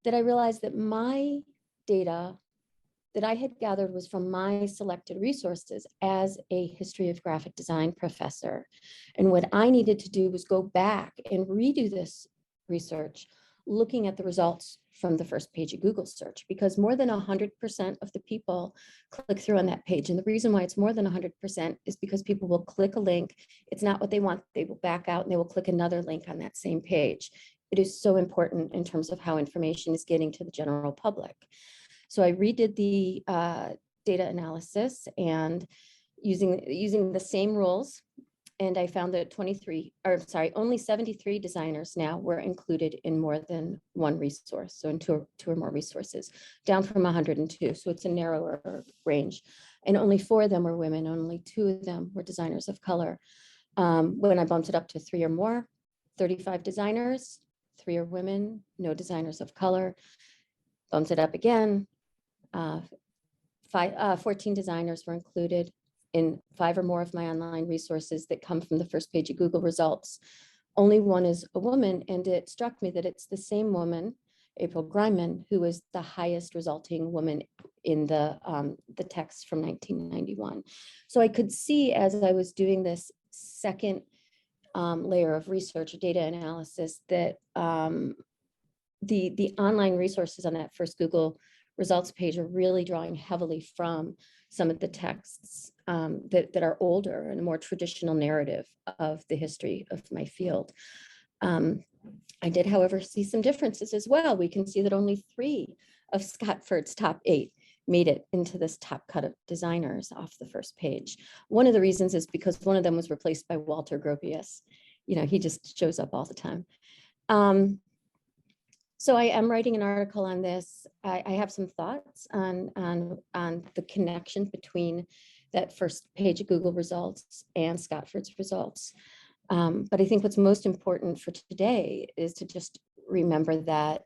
that I realized that my data that I had gathered was from my selected resources as a history of graphic design professor. And what I needed to do was go back and redo this research, looking at the results from the first page of Google search, because more than 100% of the people click through on that page. And the reason why it's more than 100% is because people will click a link. It's not what they want. They will back out and they will click another link on that same page. It is so important in terms of how information is getting to the general public. So I redid the data analysis and using the same rules. And I found that only 73 designers now were included in more than one resource. So in two or more resources, down from 102. So it's a narrower range. And only 4 of them were women. Only 2 of them were designers of color. When I bumped it up to 3 or more, 35 designers, 3 are women, no designers of color. Bumped it up again. 14 designers were included in 5 or more of my online resources that come from the first page of Google results. Only 1 is a woman, and it struck me that it's the same woman, April Greiman, who is the highest resulting woman in the text from 1991. So I could see, as I was doing this second layer of research or data analysis, that the online resources on that first Google results page are really drawing heavily from some of the texts that are older and a more traditional narrative of the history of my field. I did, however, see some differences as well. We can see that only 3 of Scotford's top 8 made it into this top cut of designers off the first page. One of the reasons is because one of them was replaced by Walter Gropius. You know, he just shows up all the time. So I am writing an article on this. I have some thoughts on the connection between that first page of Google results and Scotford's results. But I think what's most important for today is to just remember that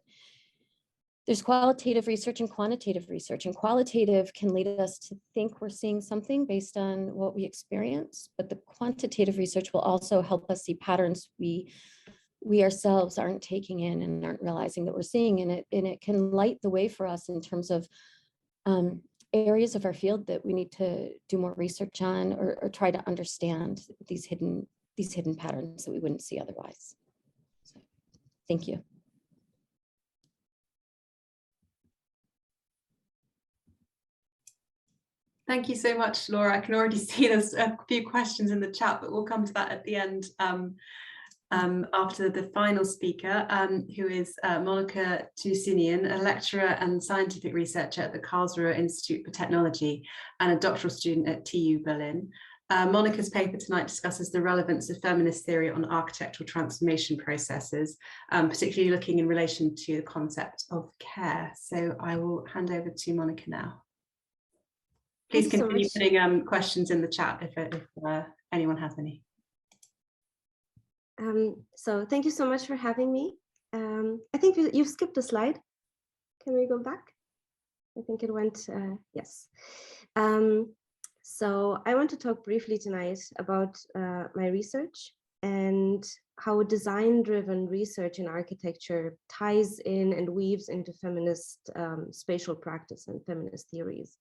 there's qualitative research and quantitative research, and qualitative can lead us to think we're seeing something based on what we experience, but the quantitative research will also help us see patterns we ourselves aren't taking in and aren't realizing that we're seeing in it, and it can light the way for us in terms of areas of our field that we need to do more research on, or try to understand these hidden patterns that we wouldn't see otherwise. So, thank you. Thank you so much, Laura. I can already see there's a few questions in the chat, but we'll come to that at the end. After the final speaker, who is Monica Tusinian, a lecturer and scientific researcher at the Karlsruhe Institute for Technology and a doctoral student at TU Berlin. Monica's paper tonight discusses the relevance of feminist theory on architectural transformation processes, particularly looking in relation to the concept of care. So I will hand over to Monica now. Please continue putting questions in the chat if anyone has any. So thank you so much for having me. I think you skipped a slide. Can we go back? I think it went, yes. So I want to talk briefly tonight about my research and how design-driven research in architecture ties in and weaves into feminist spatial practice and feminist theories.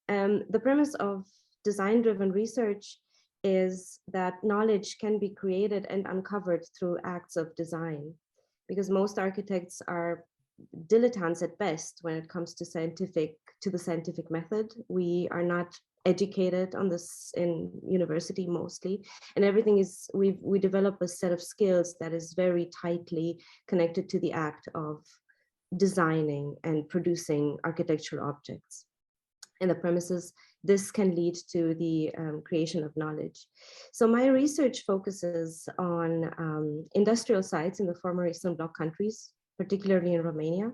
The premise of design-driven research is that knowledge can be created and uncovered through acts of design, because most architects are dilettantes at best when it comes to the scientific method. We are not educated on this in university mostly, and everything is we develop a set of skills that is very tightly connected to the act of designing and producing architectural objects. And the premises, this can lead to the creation of knowledge. So my research focuses on industrial sites in the former Eastern Bloc countries, particularly in Romania,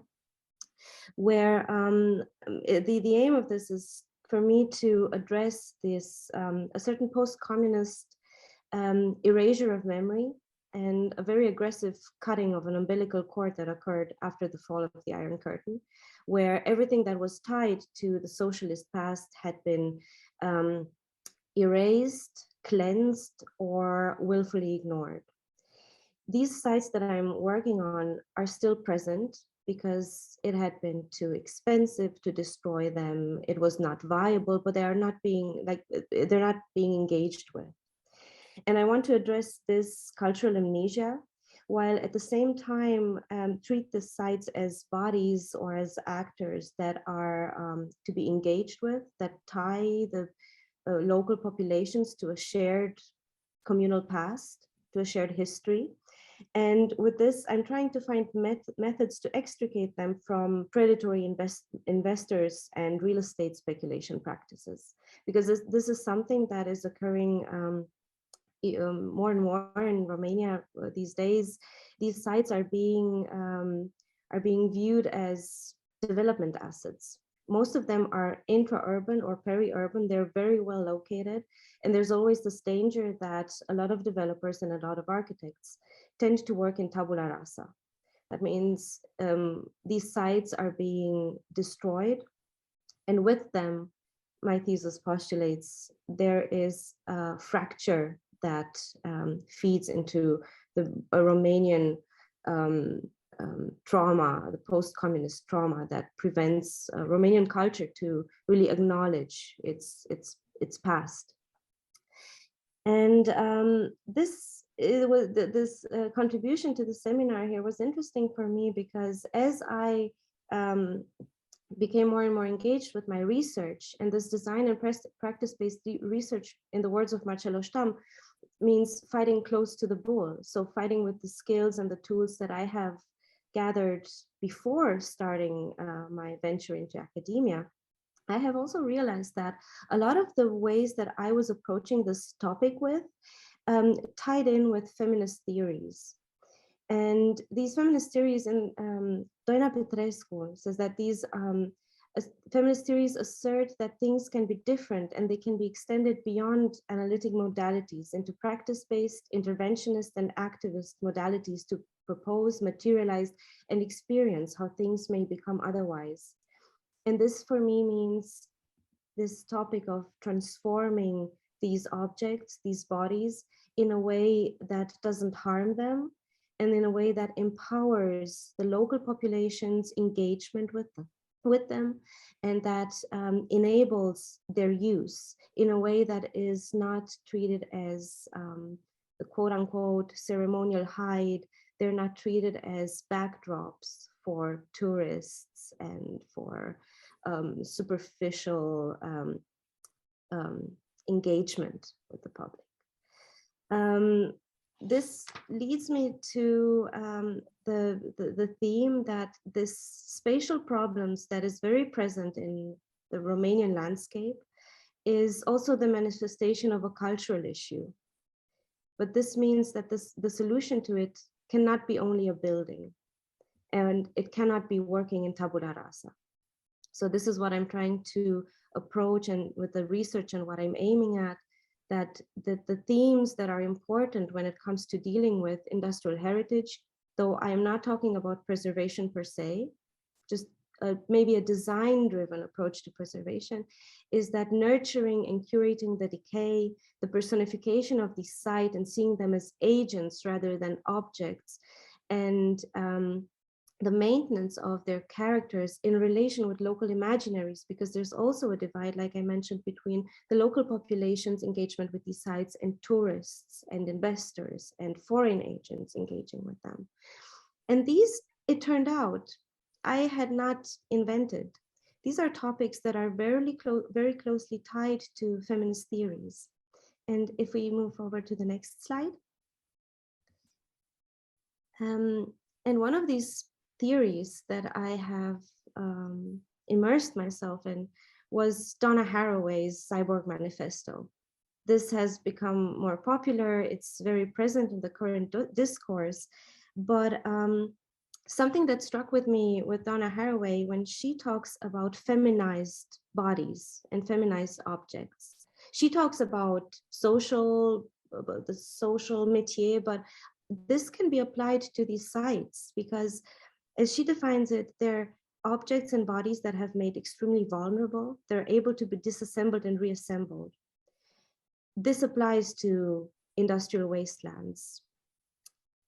where the aim of this is for me to address this a certain post-communist erasure of memory and a very aggressive cutting of an umbilical cord that occurred after the fall of the Iron Curtain, where everything that was tied to the socialist past had been erased, cleansed, or willfully ignored. These sites that I'm working on are still present because it had been too expensive to destroy them. It was not viable, but they're not being engaged with. And I want to address this cultural amnesia, while at the same time treat the sites as bodies or as actors that are to be engaged with, that tie the local populations to a shared communal past, to a shared history. And with this, I'm trying to find methods to extricate them from predatory investors and real estate speculation practices, because this is something that is occurring more and more in Romania these days. These sites are being viewed as development assets. Most of them are intra-urban or peri-urban. They're very well located, and there's always this danger that a lot of developers and a lot of architects tend to work in tabula rasa. That means these sites are being destroyed, and with them, my thesis postulates, there is a fracture that feeds into the Romanian trauma, the post-communist trauma that prevents Romanian culture to really acknowledge its past. And this contribution to the seminar here was interesting for me because as I became more and more engaged with my research, and this design and practice-based research, in the words of Marcello Stamm, means fighting close to the bull. So fighting with the skills and the tools that I have gathered before starting my venture into academia. I have also realized that a lot of the ways that I was approaching this topic with tied in with feminist theories. And these feminist theories, and Doina Petrescu says that these feminist theories assert that things can be different and they can be extended beyond analytic modalities into practice-based, interventionist, and activist modalities to propose, materialize, and experience how things may become otherwise. And this for me means this topic of transforming these objects, these bodies, in a way that doesn't harm them, and in a way that empowers the local population's engagement with them, and that enables their use in a way that is not treated as the quote-unquote ceremonial hide. They're not treated as backdrops for tourists and for superficial engagement with the public. This leads me to the theme that this spatial problems that is very present in the Romanian landscape is also the manifestation of a cultural issue. But this means that the solution to it cannot be only a building, and it cannot be working in tabula rasa. So this is what I'm trying to approach, and with the research and what I'm aiming at, that the themes that are important when it comes to dealing with industrial heritage, though I am not talking about preservation per se, just maybe a design-driven approach to preservation, is that nurturing and curating the decay, the personification of the site and seeing them as agents rather than objects, and the maintenance of their characters in relation with local imaginaries, because there's also a divide, like I mentioned, between the local population's engagement with these sites and tourists and investors and foreign agents engaging with them. And these, it turned out, I had not invented. These are topics that are very closely tied to feminist theories. And if we move forward to the next slide. And one of these theories that I have immersed myself in was Donna Haraway's Cyborg Manifesto. This has become more popular. It's very present in the current discourse, but something that struck with me with Donna Haraway when she talks about feminized bodies and feminized objects. She talks about the social métier, but this can be applied to these sites because, as she defines it, they're objects and bodies that have made extremely vulnerable. They're able to be disassembled and reassembled. This applies to industrial wastelands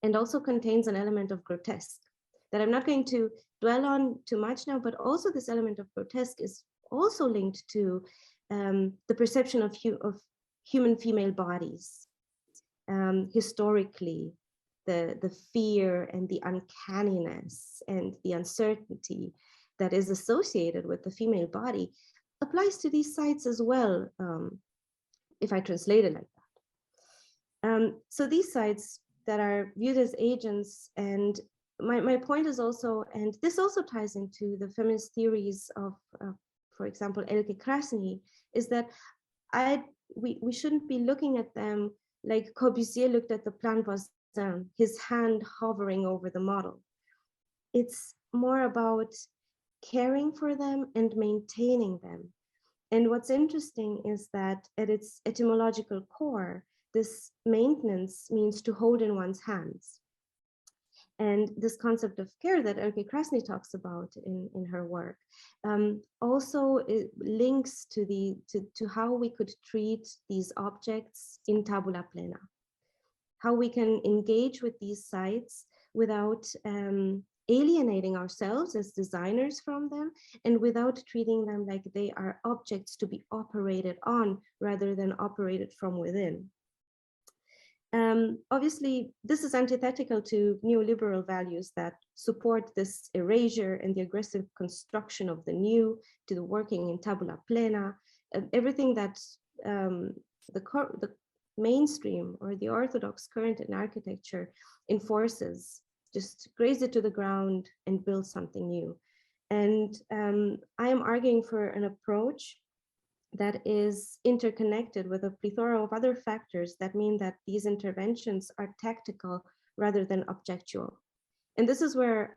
and also contains an element of grotesque that I'm not going to dwell on too much now, but also this element of grotesque is also linked to the perception of human female bodies. Historically, the fear and the uncanniness and the uncertainty that is associated with the female body applies to these sites as well, if I translate it like that. So these sites that are viewed as agents, and my point is also, and this also ties into the feminist theories of, for example, Elke Krasny, is that we shouldn't be looking at them like Corbusier looked at the Plan Voisin, his hand hovering over the model. It's more about caring for them and maintaining them. And what's interesting is that at its etymological core, this maintenance means to hold in one's hands. And this concept of care that Elke Krasny talks about in her work also links to how we could treat these objects in tabula plena, how we can engage with these sites without alienating ourselves as designers from them, and without treating them like they are objects to be operated on rather than operated from within. Obviously, this is antithetical to neoliberal values that support this erasure and the aggressive construction of the new, to the working in tabula plena, everything that the mainstream or the orthodox current in architecture enforces. Just graze it to the ground and build something new. And I am arguing for an approach that is interconnected with a plethora of other factors that mean that these interventions are tactical rather than objectual. And this is where,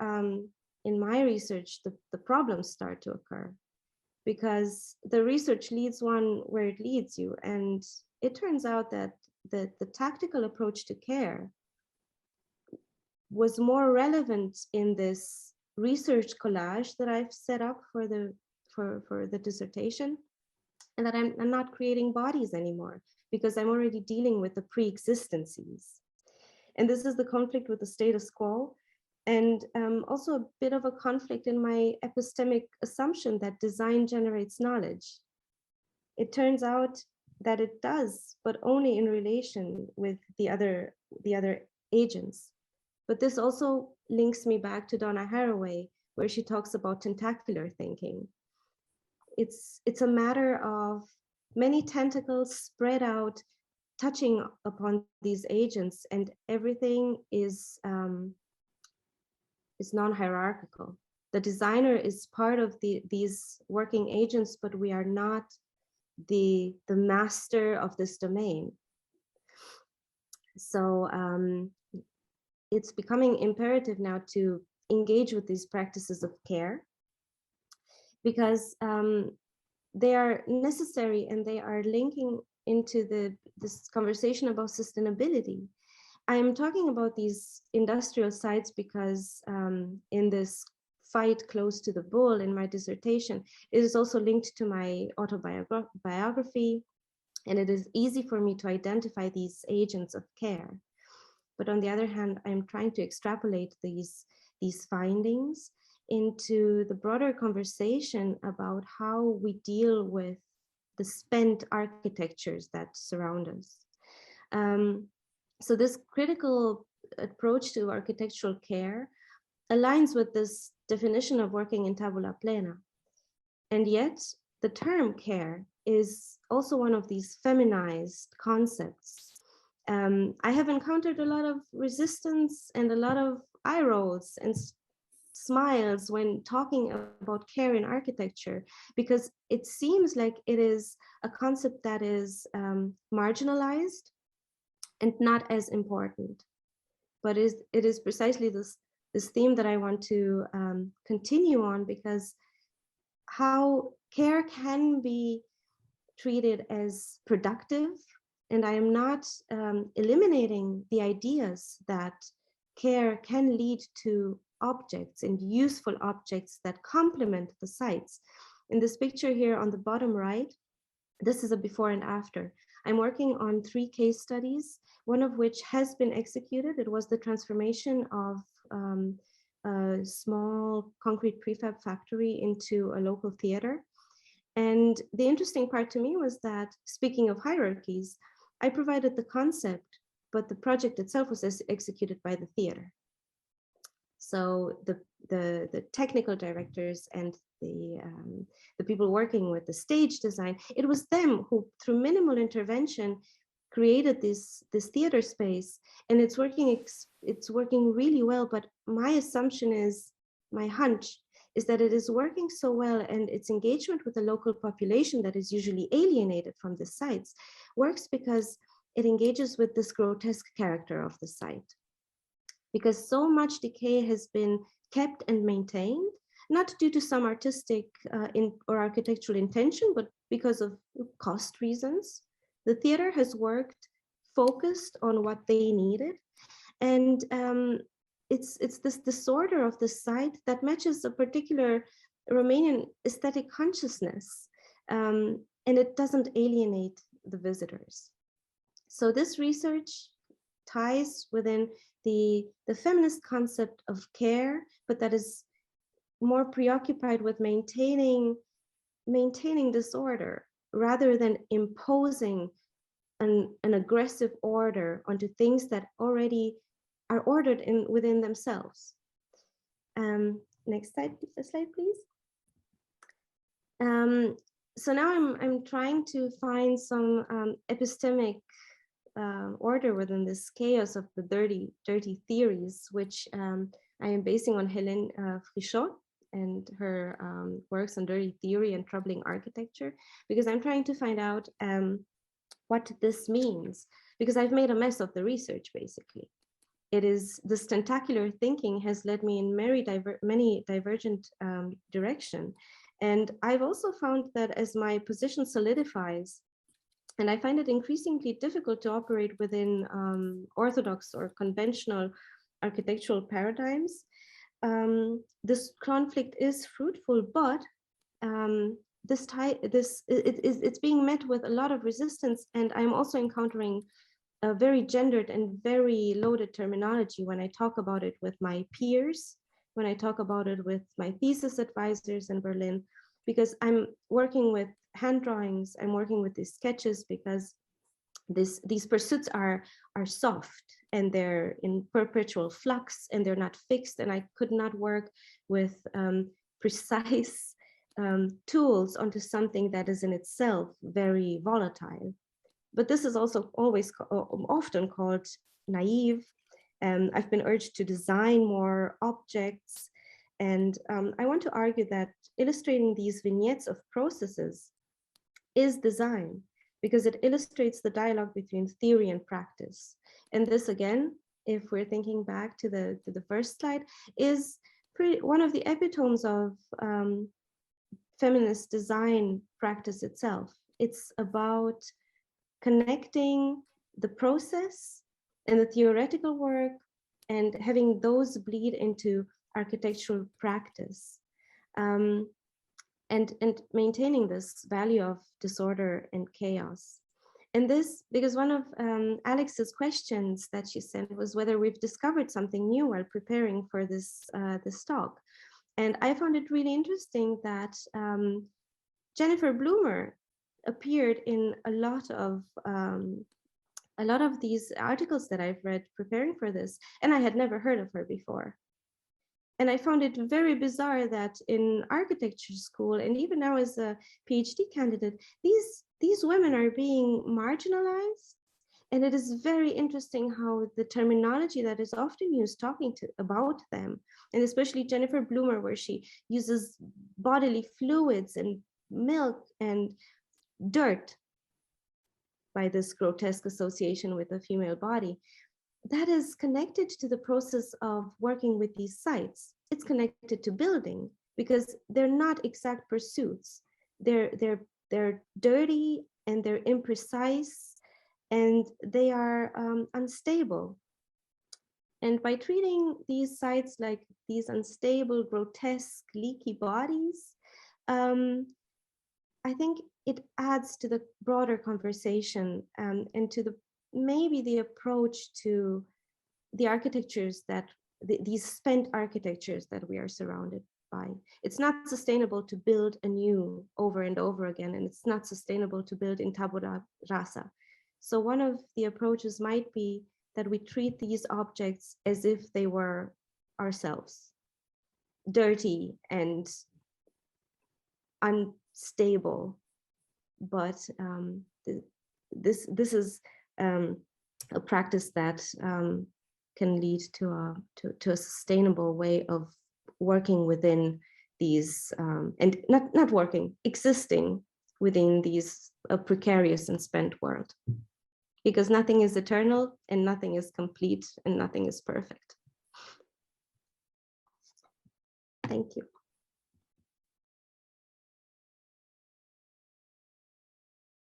in my research, the problems start to occur, because the research leads one where it leads you. And it turns out that the tactical approach to care was more relevant in this research collage that I've set up for the dissertation, and that I'm not creating bodies anymore because I'm already dealing with the pre-existencies. And this is the conflict with the status quo, and also a bit of a conflict in my epistemic assumption that design generates knowledge. It turns out that it does, but only in relation with the other agents. But this also links me back to Donna Haraway, where she talks about tentacular thinking. It's a matter of many tentacles spread out, touching upon these agents, and everything is non-hierarchical. The designer is part of these working agents, but we are not the master of this domain. So it's becoming imperative now to engage with these practices of care, because they are necessary and they are linking into this conversation about sustainability. I'm talking about these industrial sites because in this fight close to the bull in my dissertation, it is also linked to my autobiography, and it is easy for me to identify these agents of care. But on the other hand, I'm trying to extrapolate these findings into the broader conversation about how we deal with the spent architectures that surround us. So this critical approach to architectural care aligns with this definition of working in tabula plena. And yet the term care is also one of these feminized concepts. I have encountered a lot of resistance and a lot of eye rolls and smiles when talking about care in architecture, because it seems like it is a concept that is marginalized and not as important. But it is precisely this theme that I want to continue on, because how care can be treated as productive, and I am not eliminating the ideas that care can lead to objects and useful objects that complement the sites. In this picture here on the bottom right, this is a before and after. I'm working on 3 case studies, one of which has been executed. It was the transformation of a small concrete prefab factory into a local theater. And the interesting part to me was that, speaking of hierarchies, I provided the concept, but the project itself was executed by the theater. So the technical directors and the people working with the stage design, it was them who, through minimal intervention, created this theater space, and it's working really well. But my assumption is, my hunch is that it is working so well, and its engagement with the local population that is usually alienated from the sites works because it engages with this grotesque character of the site. Because so much decay has been kept and maintained, not due to some artistic or architectural intention, but because of cost reasons. The theater has worked focused on what they needed. And it's this disorder of the site that matches a particular Romanian aesthetic consciousness, and it doesn't alienate the visitors. So this research ties within the feminist concept of care, but that is more preoccupied with maintaining disorder rather than imposing an aggressive order onto things that already are ordered within themselves. Next slide, please. So now I'm trying to find some epistemic order within this chaos of the dirty theories, which I am basing on Hélène Frichot and her works on dirty theory and troubling architecture, because I'm trying to find out what this means, because I've made a mess of the research, basically. It is this tentacular thinking has led me in many divergent direction. And I've also found that as my position solidifies, and I find it increasingly difficult to operate within orthodox or conventional architectural paradigms, this conflict is fruitful, but it's being met with a lot of resistance. And I'm also encountering a very gendered and very loaded terminology when I talk about it with my peers, when I talk about it with my thesis advisors in Berlin, because I'm working with hand drawings, I'm working with these sketches, because these pursuits are soft and they're in perpetual flux and they're not fixed, and I could not work with precise tools onto something that is in itself very volatile. But this is also often called naive. I've been urged to design more objects, and I want to argue that illustrating these vignettes of processes is design, because it illustrates the dialogue between theory and practice. And this, again, if we're thinking back to the first slide, is one of the epitomes of feminist design practice itself. It's about connecting the process and the theoretical work and having those bleed into architectural practice, and maintaining this value of disorder and chaos. And this, because one of Alex's questions that she sent was whether we've discovered something new while preparing for this, this talk. And I found it really interesting that Jennifer Bloomer appeared in a lot of these articles that I've read preparing for this, and I had never heard of her before. And I found it very bizarre that in architecture school, and even now as a PhD candidate, these women are being marginalized. And it is very interesting how the terminology that is often used talking about them, and especially Jennifer Bloomer, where she uses bodily fluids and milk and dirt by this grotesque association with the female body, that is connected to the process of working with these sites. It's connected to building because they're not exact pursuits. They're dirty and they're imprecise and they are unstable. And by treating these sites like these unstable, grotesque, leaky bodies, I think it adds to the broader conversation and to maybe the approach to the architectures that these spent architectures that we are surrounded by. It's not sustainable to build anew over and over again, and it's not sustainable to build in tabula rasa. So one of the approaches might be that we treat these objects as if they were ourselves, dirty and unstable, but this is a practice that can lead to a sustainable way of working within these and not working, existing within these precarious and spent world, because nothing is eternal and nothing is complete and nothing is perfect. Thank you.